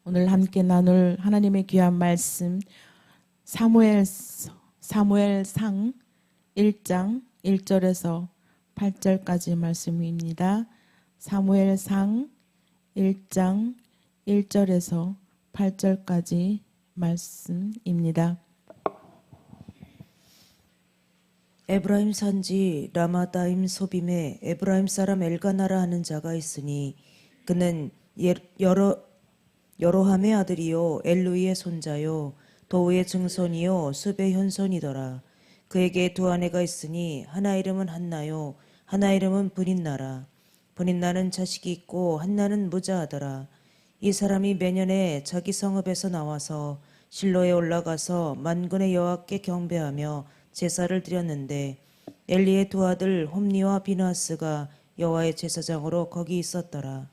오늘 함께 나눌 하나님의 귀한 말씀 사무엘상 1장 1절에서 8절까지 말씀입니다. 사무엘상 1장 1절에서 8절까지 말씀입니다. 에브라임 산지 라마다임 소빔에 에브라임 사람 엘가나라 하는 자가 있으니 그는 여로함의 아들이요 엘루이의 손자요 도우의 증손이요 습의 현손이더라. 그에게 두 아내가 있으니 하나 이름은 한나요 하나 이름은 브닌나라. 브닌나는 자식이 있고 한나는 무자하더라. 이 사람이 매년에 자기 성읍에서 나와서 실로에 올라가서 만군의 여호와께 경배하며 제사를 드렸는데 엘리의 두 아들 홈니와 비나스가 여호와의 제사장으로 거기 있었더라.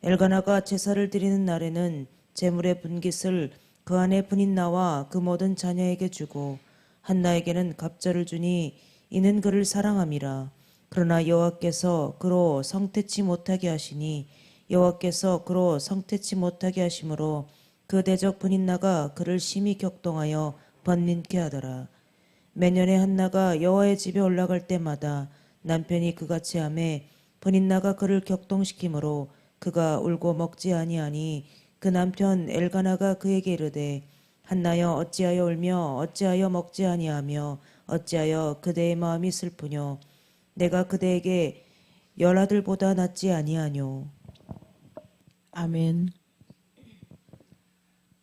엘가나가 제사를 드리는 날에는 제물의 분깃을 그 안에 브닌나와 그 모든 자녀에게 주고 한나에게는 갑절을 주니 이는 그를 사랑함이라. 그러나 여호와께서 그로 성태치 못하게 하시니 여호와께서 그로 성태치 못하게 하심으로 그 대적 브닌나가 그를 심히 격동하여 번민케 하더라. 매년에 한나가 여호와의 집에 올라갈 때마다 남편이 그같이 하매 브닌나가 그를 격동시키므로 그가 울고 먹지 아니하니 그 남편 엘가나가 그에게 이르되 한나여 어찌하여 울며 어찌하여 먹지 아니하며 어찌하여 그대의 마음이 슬프뇨. 내가 그대에게 열 아들보다 낫지 아니하뇨. 아멘.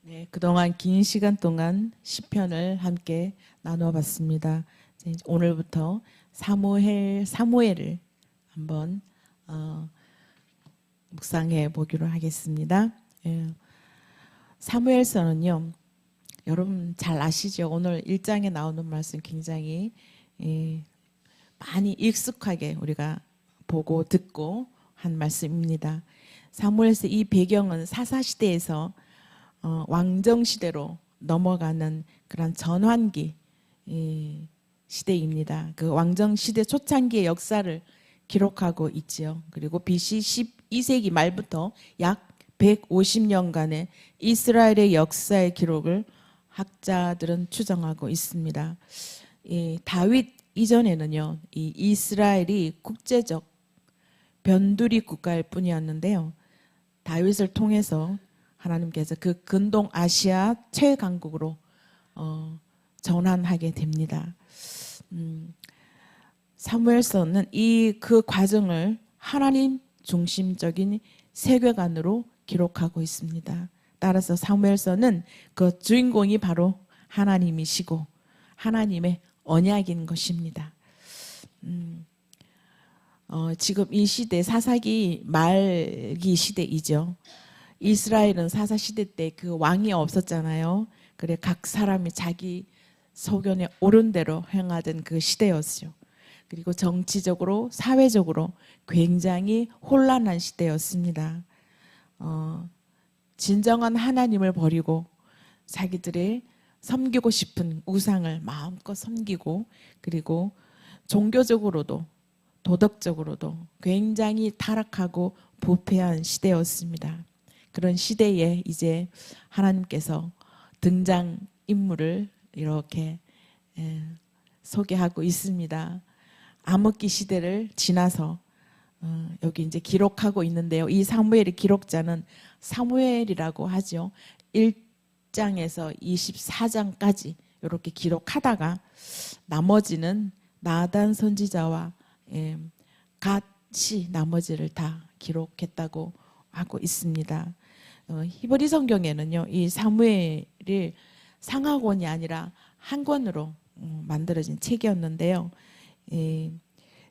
네, 그동안 긴 시간 동안 시편을 함께 나눠봤습니다. 이제 오늘부터 사무엘을 한번 묵상해 보기로 하겠습니다. 예, 사무엘서는요, 여러분 잘 아시죠? 오늘 1장에 나오는 말씀 굉장히 많이 익숙하게 우리가 보고 듣고 한 말씀입니다. 사무엘서 이 배경은 사사시대에서 왕정시대로 넘어가는 그런 전환기 시대입니다. 그 왕정시대 초창기의 역사를 기록하고 있지요. 그리고 BC 12세기 말부터 약 150년간의 이스라엘의 역사의 기록을 학자들은 추정하고 있습니다. 다윗 이전에는요, 이 이스라엘이 국제적 변두리 국가일 뿐이었는데요. 다윗을 통해서 하나님께서 그 근동 아시아 최강국으로 전환하게 됩니다. 사무엘서는 그 과정을 하나님 중심적인 세계관으로 기록하고 있습니다. 따라서 사무엘서는 그 주인공이 바로 하나님이시고 하나님의 언약인 것입니다. 지금 이 시대 사사기 말기 시대이죠. 이스라엘은 사사시대 때 그 왕이 없었잖아요. 그래 각 사람이 자기 소견에 옳은 대로 행하던 그 시대였죠. 그리고 정치적으로 사회적으로 굉장히 혼란한 시대였습니다. 진정한 하나님을 버리고 자기들의 섬기고 싶은 우상을 마음껏 섬기고 그리고 종교적으로도 도덕적으로도 굉장히 타락하고 부패한 시대였습니다. 그런 시대에 이제 하나님께서 등장 인물을 이렇게 소개하고 있습니다. 암흑기 시대를 지나서 여기 이제 기록하고 있는데요. 이 사무엘의 기록자는 사무엘이라고 하죠. 1장에서 24장까지 이렇게 기록하다가 나머지는 나단 선지자와 같이 나머지를 다 기록했다고 하고 있습니다. 히브리 성경에는요, 이 사무엘이 상하권이 아니라 한 권으로 만들어진 책이었는데요.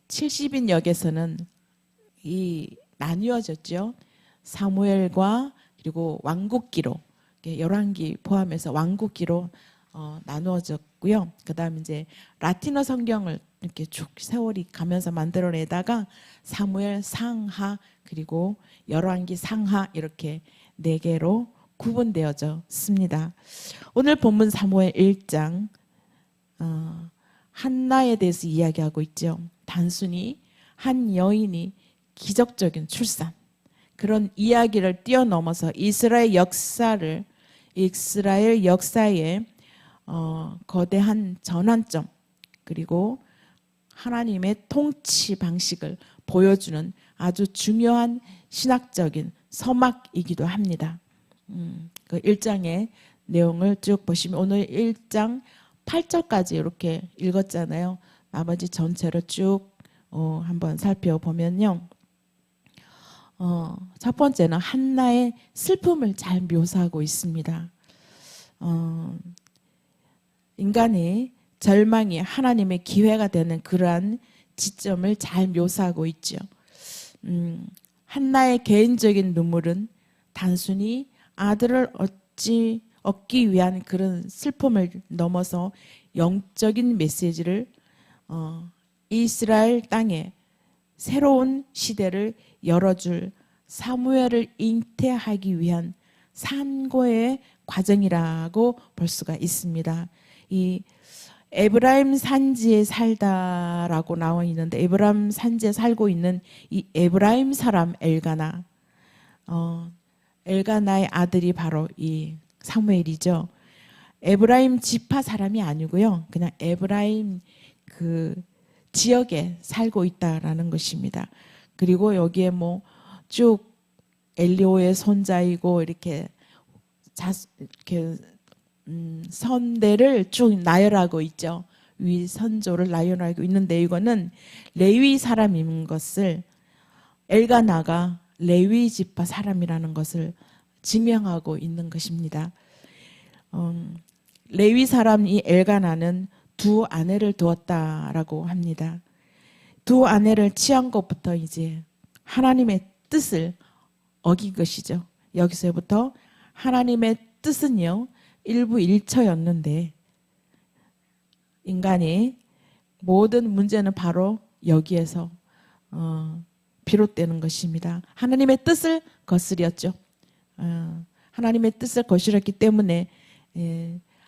70인역에서는 나뉘어졌죠. 사무엘과 그리고 왕국기로 열왕기 포함해서 왕국기로 나누어졌고요. 그다음 이제 라틴어 성경을 이렇게 쭉 세월이 가면서 만들어내다가 사무엘 상하 그리고 열왕기 상하 이렇게 4개로 구분되어졌습니다. 오늘 본문 사무엘 1장 한나에 대해서 이야기하고 있죠. 단순히 한 여인이 기적적인 출산 그런 이야기를 뛰어넘어서 이스라엘 역사의 거대한 전환점, 그리고 하나님의 통치 방식을 보여주는 아주 중요한 신학적인 서막이기도 합니다. 그 1장의 내용을 쭉 보시면 오늘 1장 8절까지 이렇게 읽었잖아요. 나머지 전체를 쭉 한번 살펴보면요. 첫 번째는 한나의 슬픔을 잘 묘사하고 있습니다. 인간의 절망이 하나님의 기회가 되는 그러한 지점을 잘 묘사하고 있죠. 한나의 개인적인 눈물은 단순히 아들을 얻기 위한 그런 슬픔을 넘어서 영적인 메시지를 이스라엘 땅에 새로운 시대를 열어줄 사무엘을 잉태하기 위한 산고의 과정이라고 볼 수가 있습니다. 이 에브라임 산지에 살다라고 나와 있는데, 에브라임 산지에 살고 있는 이 에브라임 사람 엘가나, 엘가나의 아들이 바로 이 사무엘이죠. 에브라임 지파 사람이 아니고요, 그냥 에브라임 그 지역에 살고 있다라는 것입니다. 그리고 여기에 뭐 쭉 엘리오의 손자이고 이렇게 선대를 쭉 나열하고 있죠. 위 선조를 나열하고 있는데, 이거는 레위 사람인 것을, 엘가나가 레위 지파 사람이라는 것을 증명하고 있는 것입니다. 레위 사람 이 엘가나는 두 아내를 두었다라고 합니다. 두 아내를 취한 것부터 이제 하나님의 뜻을 어긴 것이죠. 여기서부터 하나님의 뜻은요, 일부일처였는데 인간의 모든 문제는 바로 여기에서 비롯되는 것입니다. 하나님의 뜻을 거스렸죠. 하나님의 뜻을 거스렸기 때문에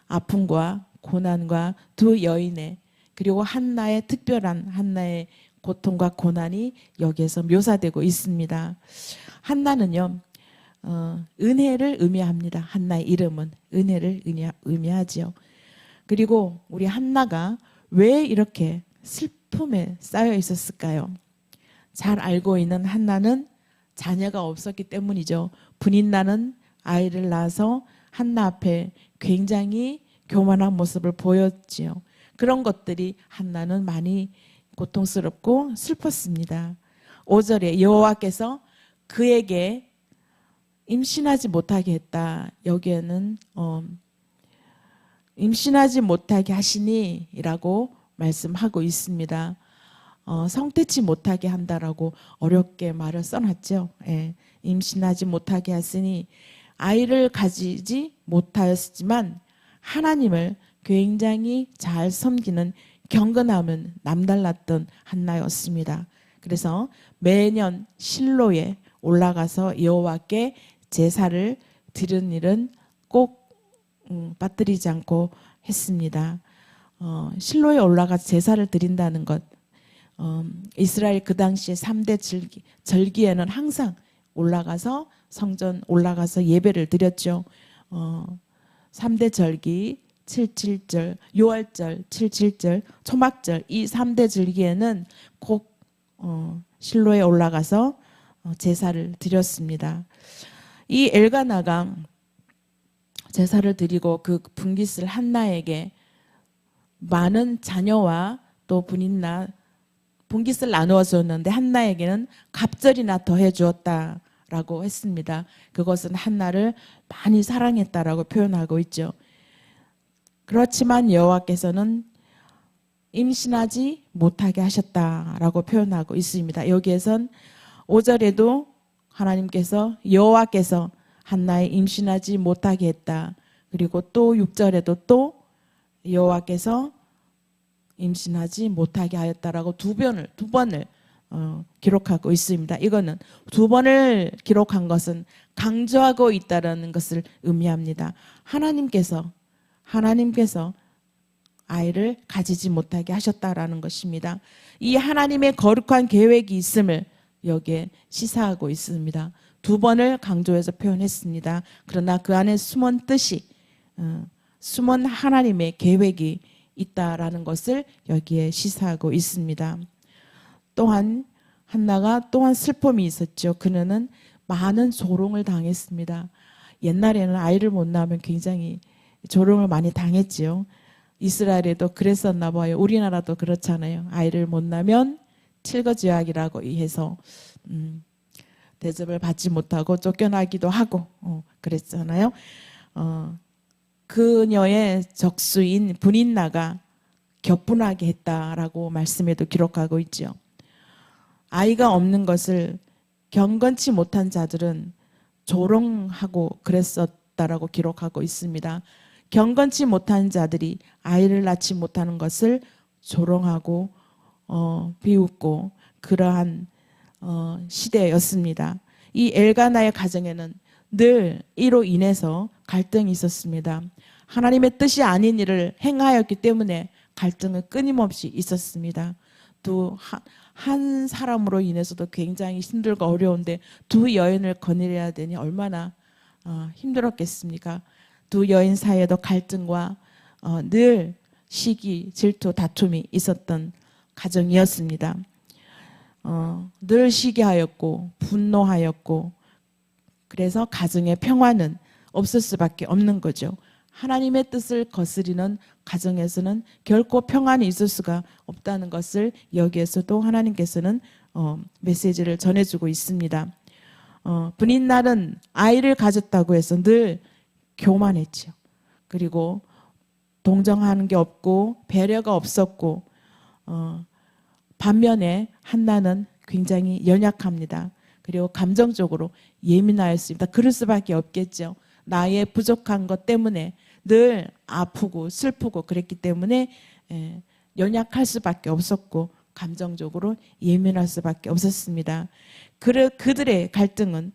아픔과 고난과 두 여인의, 그리고 한나의 특별한 한나의 고통과 고난이 여기에서 묘사되고 있습니다. 한나는요, 은혜를 의미합니다. 한나의 이름은 은혜를 의미하지요. 그리고 우리 한나가 왜 이렇게 슬픔에 쌓여 있었을까요? 잘 알고 있는 한나는 자녀가 없었기 때문이죠. 분인나는 아이를 낳아서 한나 앞에 굉장히 교만한 모습을 보였지요. 그런 것들이 한나는 많이 고통스럽고 슬펐습니다. 5절에 여호와께서 그에게 임신하지 못하게 했다. 여기에는 임신하지 못하게 하시니 라고 말씀하고 있습니다. 성태치 못하게 한다라고 어렵게 말을 써놨죠. 예, 임신하지 못하게 하시니 아이를 가지지 못하였지만 하나님을 굉장히 잘 섬기는 경건함은 남달랐던 한나였습니다. 그래서 매년 실로에 올라가서 여호와께 제사를 드리는 일은 꼭 빠뜨리지 않고 했습니다. 실로에 올라가서 제사를 드린다는 것, 이스라엘 그 당시에 3대 절기에는 항상 올라가서 성전 올라가서 예배를 드렸죠. 3대 절기 77절, 유월절 77절, 초막절, 이 3대 절기에는 꼭 실로에 올라가서 제사를 드렸습니다. 이 엘가나가 제사를 드리고 그 분깃을 한나에게 많은 자녀와 또 분깃을 나누어 줬는데 한나에게는 갑절이나 더해 주었다라고 했습니다. 그것은 한나를 많이 사랑했다라고 표현하고 있죠. 그렇지만 여호와께서는 임신하지 못하게 하셨다라고 표현하고 있습니다. 여기에선 5절에도 하나님께서 여호와께서 한나의 임신하지 못하게 했다. 그리고 또 6절에도 또 여호와께서 임신하지 못하게 하였다라고 두 번을 기록하고 있습니다. 이거는 두 번을 기록한 것은 강조하고 있다는 것을 의미합니다. 하나님께서 아이를 가지지 못하게 하셨다라는 것입니다. 이 하나님의 거룩한 계획이 있음을 여기에 시사하고 있습니다. 두 번을 강조해서 표현했습니다. 그러나 그 안에 숨은 뜻이 숨은 하나님의 계획이 있다라는 것을 여기에 시사하고 있습니다. 또한 한나가 또한 슬픔이 있었죠. 그녀는 많은 조롱을 당했습니다. 옛날에는 아이를 못 낳으면 굉장히 조롱을 많이 당했지요. 이스라엘에도 그랬었나 봐요. 우리나라도 그렇잖아요. 아이를 못 낳으면 칠거지약이라고 해서 대접을 받지 못하고 쫓겨나기도 하고 그랬잖아요. 그녀의 적수인 분인나가 격분하게 했다라고 말씀에도 기록하고 있죠. 아이가 없는 것을 경건치 못한 자들은 조롱하고 그랬었다라고 기록하고 있습니다. 경건치 못한 자들이 아이를 낳지 못하는 것을 조롱하고 비웃고 그러한 시대였습니다. 이 엘가나의 가정에는 늘 이로 인해서 갈등이 있었습니다. 하나님의 뜻이 아닌 일을 행하였기 때문에 갈등은 끊임없이 있었습니다. 또 한 사람으로 인해서도 굉장히 힘들고 어려운데 두 여인을 거느려야 되니 얼마나 힘들었겠습니까? 두 여인 사이에도 갈등과 늘 시기, 질투, 다툼이 있었던 가정이었습니다. 늘 시기하였고 분노하였고 그래서 가정의 평화는 없을 수밖에 없는 거죠. 하나님의 뜻을 거스리는 가정에서는 결코 평안이 있을 수가 없다는 것을 여기에서도 하나님께서는 메시지를 전해주고 있습니다. 분인날은 아이를 가졌다고 해서 늘 교만했죠. 그리고 동정하는 게 없고 배려가 없었고 반면에 한나는 굉장히 연약합니다. 그리고 감정적으로 예민하였습니다. 그럴 수밖에 없겠죠. 나의 부족한 것 때문에 늘 아프고 슬프고 그랬기 때문에 연약할 수밖에 없었고 감정적으로 예민할 수밖에 없었습니다. 그들의 갈등은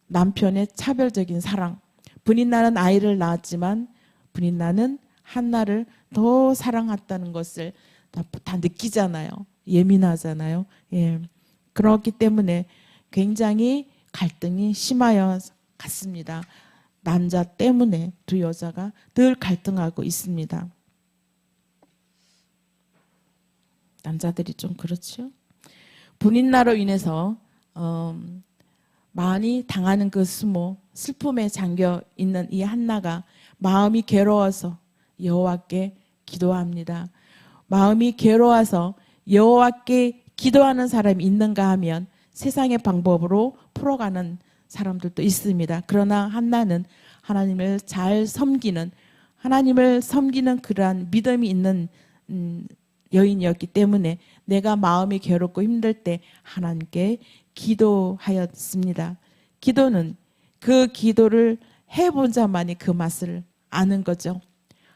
남편의 차별적인 사랑, 분인나는 아이를 낳았지만 분인나는 한나를 더 사랑했다는 것을 다 느끼잖아요. 예민하잖아요. 그렇기 때문에 굉장히 갈등이 심하여 갔습니다. 남자 때문에 두 여자가 늘 갈등하고 있습니다. 남자들이 좀 그렇죠. 분인나로 인해서 많이 당하는 그 슬픔에 잠겨 있는 이 한나가 마음이 괴로워서 여호와께 기도합니다. 마음이 괴로워서 여호와께 기도하는 사람이 있는가 하면 세상의 방법으로 풀어가는 사람들도 있습니다. 그러나 한나는 하나님을 잘 섬기는 하나님을 섬기는 그러한 믿음이 있는 여인이었기 때문에 내가 마음이 괴롭고 힘들 때 하나님께 기도하였습니다. 기도는 그 기도를 해본 자만이 그 맛을 아는 거죠.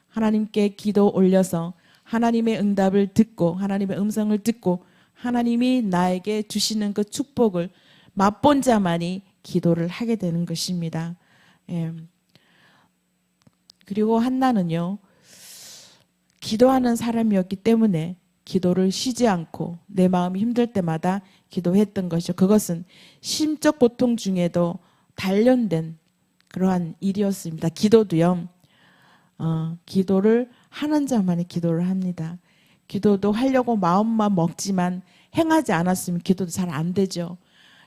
하나님께 기도 올려서 하나님의 응답을 듣고 하나님의 음성을 듣고 하나님이 나에게 주시는 그 축복을 맛본 자만이 기도를 하게 되는 것입니다. 그리고 한나는요, 기도하는 사람이었기 때문에 기도를 쉬지 않고 내 마음이 힘들 때마다 기도했던 것이죠. 그것은 심적 고통 중에도 단련된 그러한 일이었습니다. 기도도요, 기도를 하는 자만이 기도를 합니다. 기도도 하려고 마음만 먹지만 행하지 않았으면 기도도 잘 안 되죠.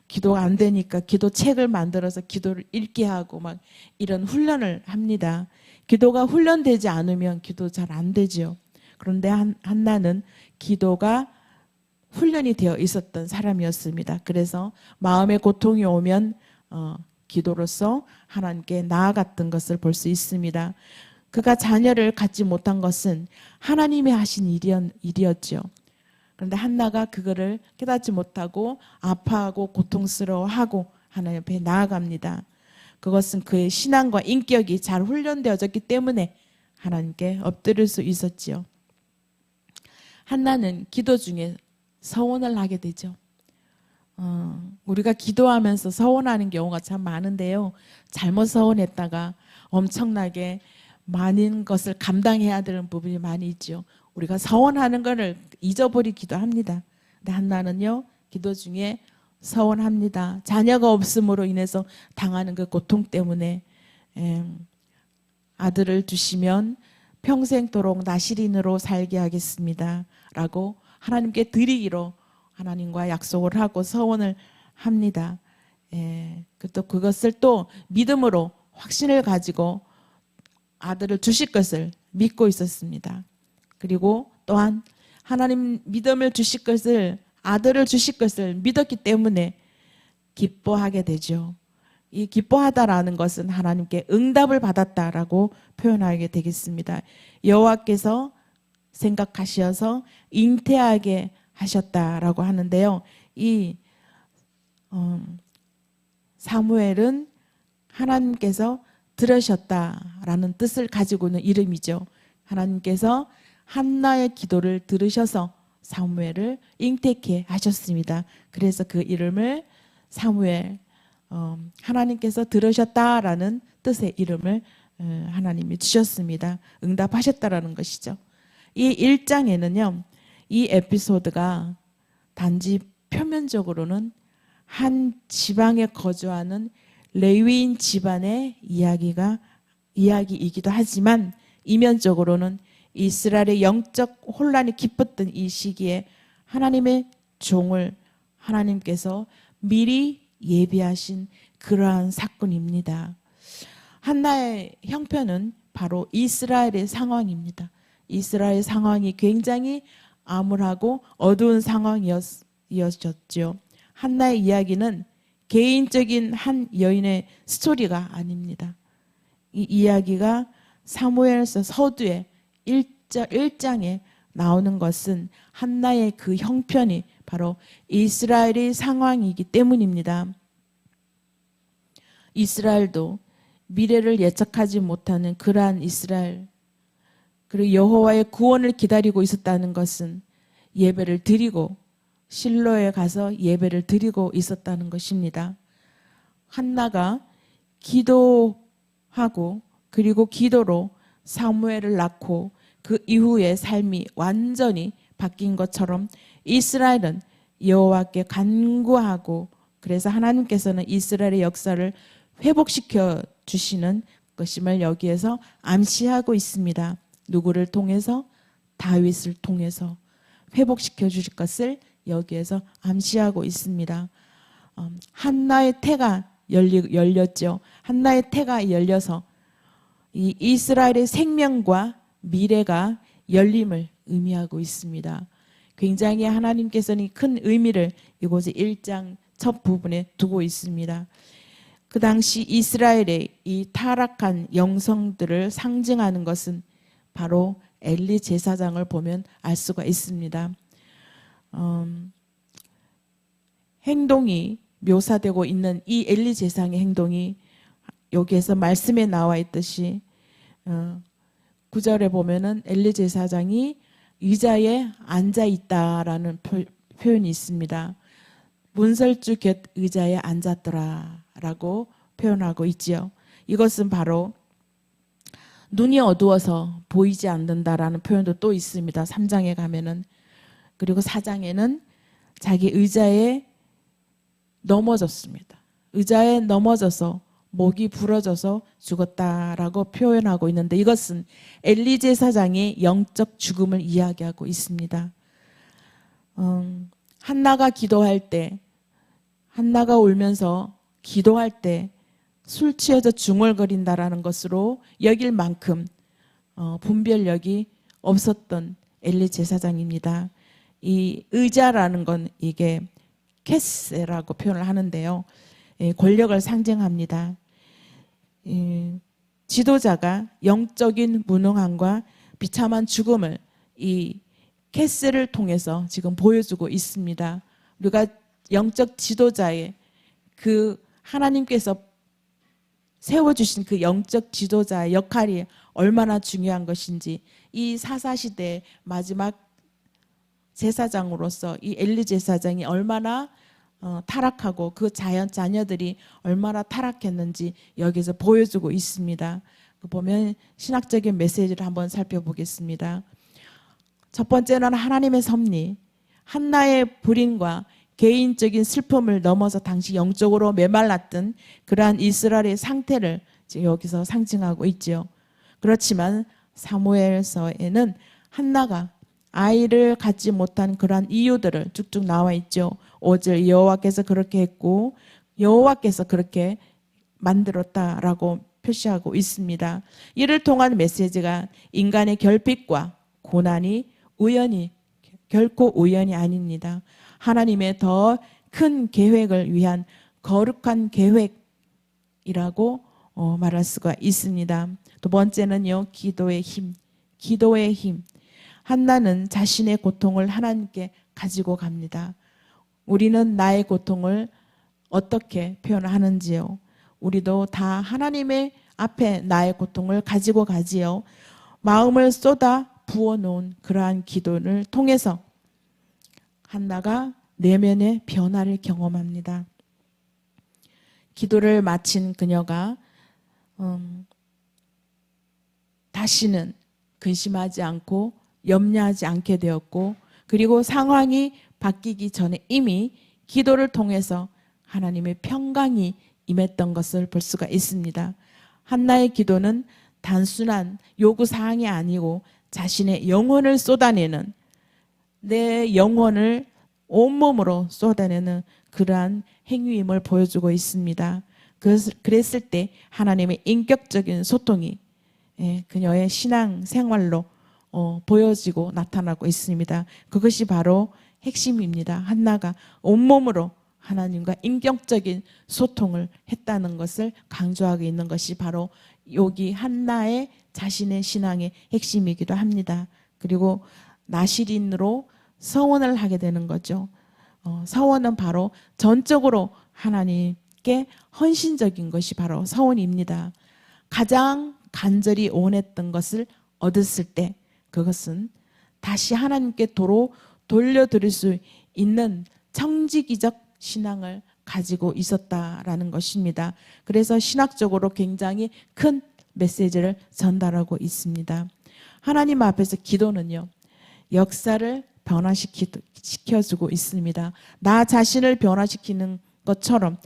기도가 안 되니까 기도 책을 만들어서 기도를 읽게 하고 막 이런 훈련을 합니다. 기도가 훈련되지 않으면 기도 잘 안 되죠. 그런데 한나는 기도가 훈련이 되어 있었던 사람이었습니다. 그래서 마음의 고통이 오면 기도로서 하나님께 나아갔던 것을 볼 수 있습니다. 그가 자녀를 갖지 못한 것은 하나님이 하신 일이었죠. 그런데 한나가 그거를 깨닫지 못하고 아파하고 고통스러워하고 하나님 앞에 나아갑니다. 그것은 그의 신앙과 인격이 잘 훈련되어졌기 때문에 하나님께 엎드릴 수 있었지요. 한나는 기도 중에 서원을 하게 되죠. 우리가 기도하면서 서원하는 경우가 참 많은데요. 잘못 서원했다가 엄청나게 많은 것을 감당해야 되는 부분이 많이 있죠. 우리가 서원하는 것을 잊어버리기도 합니다. 근데 한나는요, 기도 중에 서원합니다. 자녀가 없음으로 인해서 당하는 그 고통 때문에 아들을 주시면 평생토록 나시린으로 살게 하겠습니다. 라고 하나님께 드리기로 하나님과 약속을 하고 서원을 합니다. 또 그것을 또 믿음으로 확신을 가지고 아들을 주실 것을 믿고 있었습니다. 그리고 또한 하나님 믿음을 주실 것을, 아들을 주실 것을 믿었기 때문에 기뻐하게 되죠. 이 기뻐하다라는 것은 하나님께 응답을 받았다라고 표현하게 되겠습니다. 여호와께서 생각하셔서 잉태하게 하셨다라고 하는데요. 이 사무엘은 하나님께서 들으셨다라는 뜻을 가지고 있는 이름이죠. 하나님께서 한나의 기도를 들으셔서 사무엘을 잉태케 하셨습니다. 그래서 그 이름을 사무엘, 하나님께서 들으셨다라는 뜻의 이름을 하나님이 주셨습니다. 응답하셨다라는 것이죠. 이 1장에는요, 이 에피소드가 단지 표면적으로는 한 지방에 거주하는 레위인 집안의 이야기이기도 하지만 이면적으로는 이스라엘의 영적 혼란이 깊었던 이 시기에 하나님의 종을 하나님께서 미리 예비하신 그러한 사건입니다. 한나의 형편은 바로 이스라엘의 상황입니다. 이스라엘의 상황이 굉장히 암울하고 어두운 상황이었죠. 한나의 이야기는 개인적인 한 여인의 스토리가 아닙니다. 이 이야기가 사무엘서 서두에 1장에 나오는 것은 한나의 그 형편이 바로 이스라엘의 상황이기 때문입니다. 이스라엘도 미래를 예측하지 못하는 그러한 이스라엘, 그리고 여호와의 구원을 기다리고 있었다는 것은 예배를 드리고 실로에 가서 예배를 드리고 있었다는 것입니다. 한나가 기도하고 그리고 기도로 사무엘을 낳고 그 이후의 삶이 완전히 바뀐 것처럼 이스라엘은 여호와께 간구하고 그래서 하나님께서는 이스라엘의 역사를 회복시켜 주시는 것임을 여기에서 암시하고 있습니다. 누구를 통해서? 다윗을 통해서 회복시켜 주실 것을 여기에서 암시하고 있습니다. 한나의 태가 열렸죠. 한나의 태가 열려서 이 이스라엘의 생명과 미래가 열림을 의미하고 있습니다. 굉장히 하나님께서는 큰 의미를 이곳에 1장 첫 부분에 두고 있습니다. 그 당시 이스라엘의 이 타락한 영성들을 상징하는 것은 바로 엘리 제사장을 보면 알 수가 있습니다. 행동이 묘사되고 있는 이 엘리 제사장의 행동이 여기에서 말씀에 나와 있듯이 9절에 보면은 엘리 제사장이 의자에 앉아 있다라는 표현이 있습니다. 문설주 곁 의자에 앉았더라라고 표현하고 있지요. 이것은 바로 눈이 어두워서 보이지 않는다라는 표현도 또 있습니다. 3장에 가면은. 그리고 4장에는 자기 의자에 넘어졌습니다. 의자에 넘어져서 목이 부러져서 죽었다라고 표현하고 있는데 이것은 엘리 제사장의 영적 죽음을 이야기하고 있습니다. 한나가 기도할 때, 한나가 울면서 기도할 때 술 취해서 중얼거린다라는 것으로 여길 만큼 분별력이 없었던 엘리 제사장입니다. 이 의자라는 건 이게 캐세라고 표현을 하는데요. 권력을 상징합니다. 지도자가 영적인 무능함과 비참한 죽음을 이 캐스를 통해서 지금 보여주고 있습니다. 우리가 영적 지도자의 그 하나님께서 세워주신 그 영적 지도자의 역할이 얼마나 중요한 것인지 이 사사시대의 마지막 제사장으로서 이 엘리 제사장이 얼마나 타락하고 그 자녀들이 얼마나 타락했는지 여기서 보여주고 있습니다. 보면 신학적인 메시지를 한번 살펴보겠습니다. 첫 번째는 하나님의 섭리, 한나의 불임과 개인적인 슬픔을 넘어서 당시 영적으로 메말랐던 그러한 이스라엘의 상태를 지금 여기서 상징하고 있지요. 그렇지만 사무엘서에는 한나가 아이를 갖지 못한 그러한 이유들을 쭉쭉 나와 있죠. 5절 여호와께서 그렇게 했고 여호와께서 그렇게 만들었다라고 표시하고 있습니다. 이를 통한 메시지가 인간의 결핍과 고난이 결코 우연이 아닙니다. 하나님의 더 큰 계획을 위한 거룩한 계획이라고 말할 수가 있습니다. 두 번째는요, 기도의 힘. 한나는 자신의 고통을 하나님께 가지고 갑니다. 우리는 나의 고통을 어떻게 표현하는지요? 우리도 다 하나님의 앞에 나의 고통을 가지고 가지요. 마음을 쏟아 부어놓은 그러한 기도를 통해서 한나가 내면의 변화를 경험합니다. 기도를 마친 그녀가 다시는 근심하지 않고 염려하지 않게 되었고, 그리고 상황이 바뀌기 전에 이미 기도를 통해서 하나님의 평강이 임했던 것을 볼 수가 있습니다. 한나의 기도는 단순한 요구사항이 아니고 자신의 영혼을 쏟아내는, 내 영혼을 온몸으로 쏟아내는 그러한 행위임을 보여주고 있습니다. 그랬을 때 하나님의 인격적인 소통이 그녀의 신앙 생활로 보여지고 나타나고 있습니다. 그것이 바로 핵심입니다. 한나가 온몸으로 하나님과 인격적인 소통을 했다는 것을 강조하고 있는 것이 바로 여기 한나의 자신의 신앙의 핵심이기도 합니다. 그리고 나실인으로 서원을 하게 되는 거죠. 서원은 바로 전적으로 하나님께 헌신적인 것이 바로 서원입니다. 가장 간절히 원했던 것을 얻었을 때 그것은 다시 하나님께 도로 돌려드릴 수 있는 청지기적 신앙을 가지고 있었다라는 것입니다. 그래서 신학적으로 굉장히 큰 메시지를 전달하고 있습니다. 하나님 앞에서 기도는요, 역사를 변화시켜주고 있습니다. 나 자신을 변화시키는 것처럼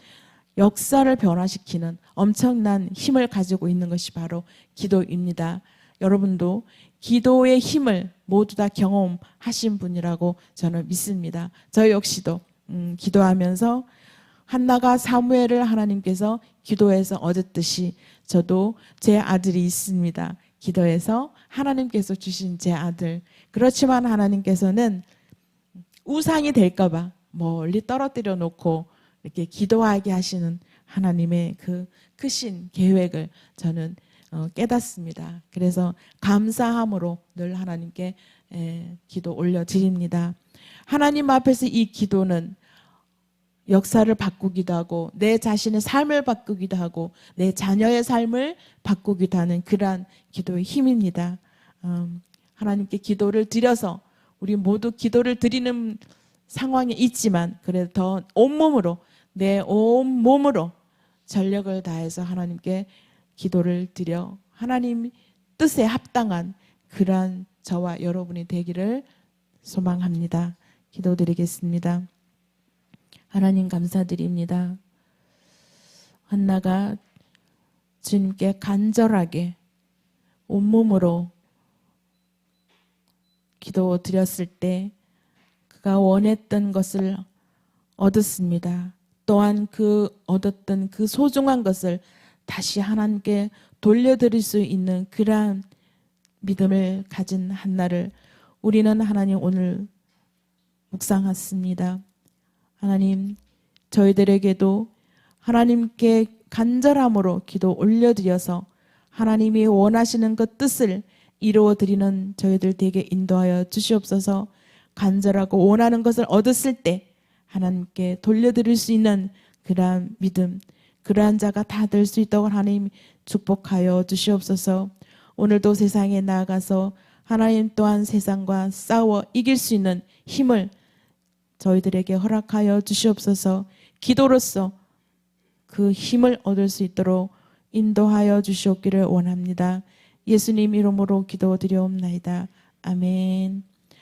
역사를 변화시키는 엄청난 힘을 가지고 있는 것이 바로 기도입니다. 여러분도 기도의 힘을 모두 다 경험하신 분이라고 저는 믿습니다. 저 역시도 기도하면서 한나가 사무엘을 하나님께서 기도해서 얻었듯이 저도 제 아들이 있습니다. 기도해서 하나님께서 주신 제 아들. 그렇지만 하나님께서는 우상이 될까봐 멀리 떨어뜨려 놓고 이렇게 기도하게 하시는 하나님의 그 크신 계획을 저는 깨닫습니다. 그래서 감사함으로 늘 하나님께 기도 올려드립니다. 하나님 앞에서 이 기도는 역사를 바꾸기도 하고 내 자신의 삶을 바꾸기도 하고 내 자녀의 삶을 바꾸기도 하는 그러한 기도의 힘입니다. 하나님께 기도를 드려서 우리 모두 기도를 드리는 상황이 있지만 그래도 더 온몸으로 내 온몸으로 전력을 다해서 하나님께 기도를 드려 하나님 뜻에 합당한 그러한 저와 여러분이 되기를 소망합니다. 기도드리겠습니다. 하나님 감사드립니다. 한나가 주님께 간절하게 온몸으로 기도드렸을 때 그가 원했던 것을 얻었습니다. 또한 그 얻었던 그 소중한 것을 다시 하나님께 돌려드릴 수 있는 그러한 믿음을 가진 한나를 우리는 하나님 오늘 묵상했습니다. 하나님, 저희들에게도 하나님께 간절함으로 기도 올려드려서 하나님이 원하시는 그 뜻을 이루어드리는 저희들 되게 인도하여 주시옵소서. 간절하고 원하는 것을 얻었을 때 하나님께 돌려드릴 수 있는 그러한 믿음, 그러한 자가 다 될 수 있도록 하나님 축복하여 주시옵소서. 오늘도 세상에 나아가서 하나님 또한 세상과 싸워 이길 수 있는 힘을 저희들에게 허락하여 주시옵소서. 기도로서 그 힘을 얻을 수 있도록 인도하여 주시옵기를 원합니다. 예수님 이름으로 기도드리옵나이다. 아멘.